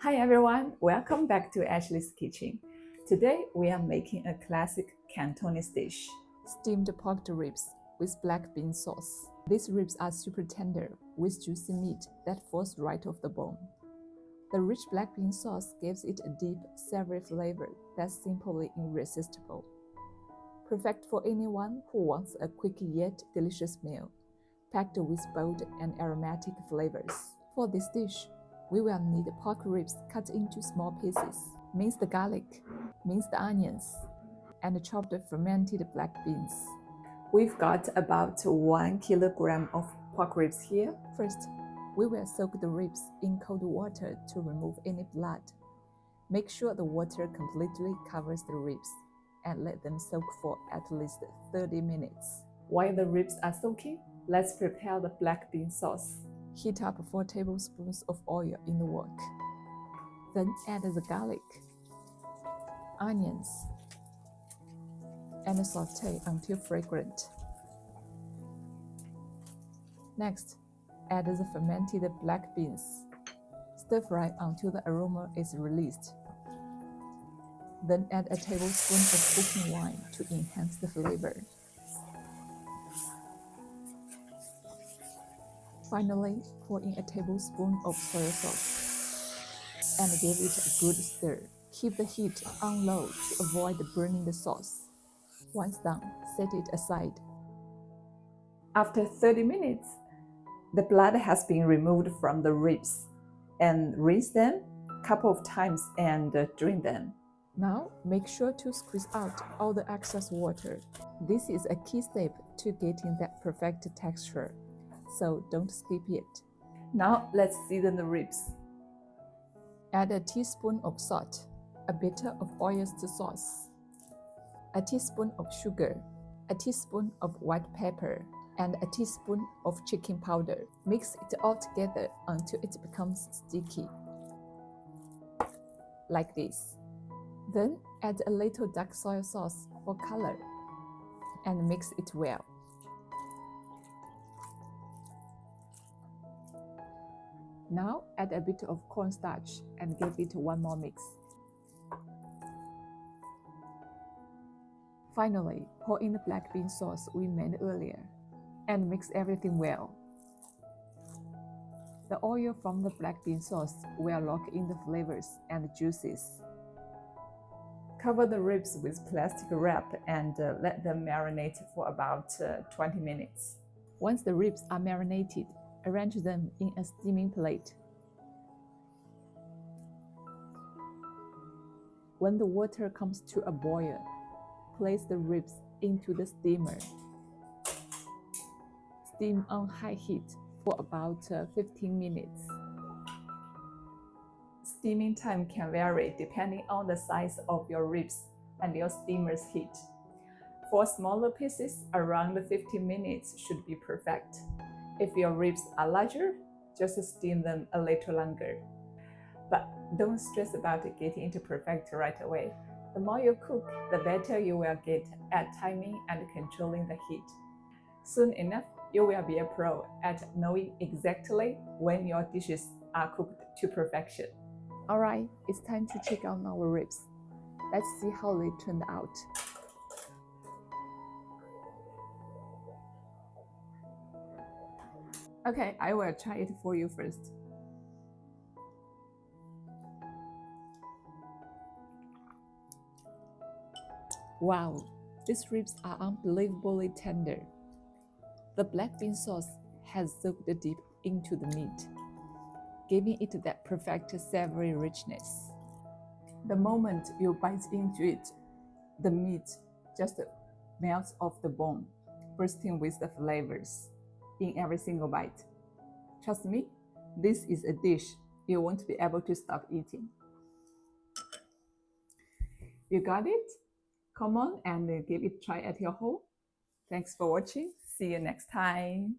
Hi everyone, welcome back to Ashley's Kitchen. Today we are making a classic Cantonese dish, steamed pork ribs with black bean sauce. These ribs are super tender with juicy meat that falls right off the bone. The rich black bean sauce gives it a deep, savory flavor that's simply irresistible. Perfect for anyone who wants a quick yet delicious meal, packed with bold and aromatic flavors. For this dish, we will need pork ribs cut into small pieces, minced garlic, minced onions, and chopped fermented black beans. We've got about 1 kilogram of pork ribs here. First, we will soak the ribs in cold water to remove any blood. Make sure the water completely covers the ribs and let them soak for at least 30 minutes. While the ribs are soaking, let's prepare the black bean sauce. Heat up 4 tablespoons of oil in the wok. Then add the garlic, onions, and saute until fragrant. Next, add the fermented black beans. Stir fry until the aroma is released. Then add a tablespoon of cooking wine to enhance the flavor. Finally, pour in a tablespoon of soy sauce and give it a good stir. Keep the heat on low to avoid burning the sauce. Once done, set it aside. After 30 minutes, the blood has been removed from the ribs, and rinse them a couple of times and drain them. Now, make sure to squeeze out all the excess water. This is a key step to getting that perfect texture, so don't skip it. Now, let's season the ribs. Add a teaspoon of salt, a bit of oyster sauce, a teaspoon of sugar, a teaspoon of white pepper, and a teaspoon of chicken powder. Mix it all together until it becomes sticky, like this. Then add a little dark soy sauce for color and mix it well. Now add a bit of cornstarch and give it one more mix. Finally, pour in the black bean sauce we made earlier and mix everything well. The oil from the black bean sauce will lock in the flavors and juices. Cover the ribs with plastic wrap and let them marinate for about 20 minutes. Once the ribs are marinated, arrange them in a steaming plate. When the water comes to a boil, place the ribs into the steamer. Steam on high heat for about 15 minutes. Steaming time can vary depending on the size of your ribs and your steamer's heat. For smaller pieces, around 15 minutes should be perfect. If your ribs are larger, just steam them a little longer. But don't stress about getting it perfect right away. The more you cook, the better you will get at timing and controlling the heat. Soon enough, you will be a pro at knowing exactly when your dishes are cooked to perfection. Alright, it's time to check on our ribs. Let's see how they turned out. Okay, I will try it for you first. Wow, these ribs are unbelievably tender. The black bean sauce has soaked deep into the meat, giving it that perfect savory richness. The moment you bite into it, the meat just melts off the bone, bursting with the flavors in every single bite. Trust me, this is a dish you won't be able to stop eating. You got it? Come on and give it a try at your home. Thanks for watching. See you next time.